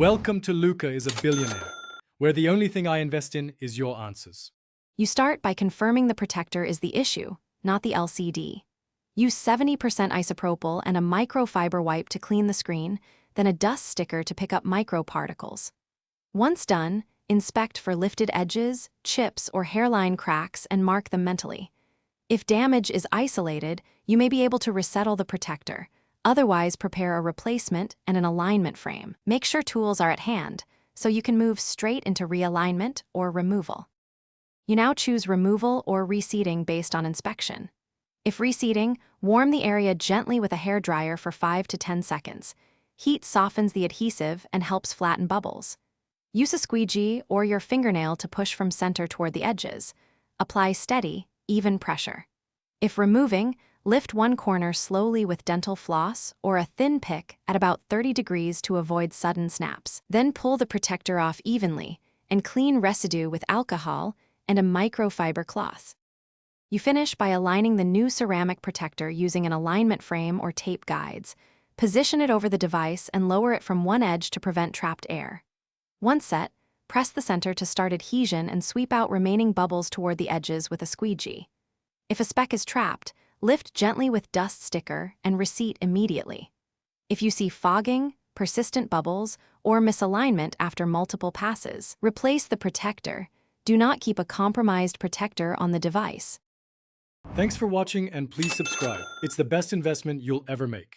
Welcome to Luca is a Billionaire, where the only thing I invest in is your answers. You start by confirming the protector is the issue, not the LCD. Use 70% isopropyl and a microfiber wipe to clean the screen, then a dust sticker to pick up microparticles. Once done, inspect for lifted edges, chips, or hairline cracks and mark them mentally. If damage is isolated, you may be able to resettle the protector. Otherwise, prepare a replacement and an alignment frame. Make sure tools are at hand, so you can move straight into realignment or removal. You now choose removal or reseating based on inspection. If reseating, warm the area gently with a hairdryer for 5 to 10 seconds. Heat softens the adhesive and helps flatten bubbles. Use a squeegee or your fingernail to push from center toward the edges. Apply steady, even pressure. If removing, lift one corner slowly with dental floss or a thin pick at about 30 degrees to avoid sudden snaps. Then pull the protector off evenly and clean residue with alcohol and a microfiber cloth. You finish by aligning the new ceramic protector using an alignment frame or tape guides. Position it over the device and lower it from one edge to prevent trapped air. Once set, press the center to start adhesion and sweep out remaining bubbles toward the edges with a squeegee. If a speck is trapped, lift gently with dust sticker and reseat immediately. If you see fogging, persistent bubbles, or misalignment after multiple passes, replace the protector. Do not keep a compromised protector on the device. Thanks for watching and please subscribe. It's the best investment you'll ever make.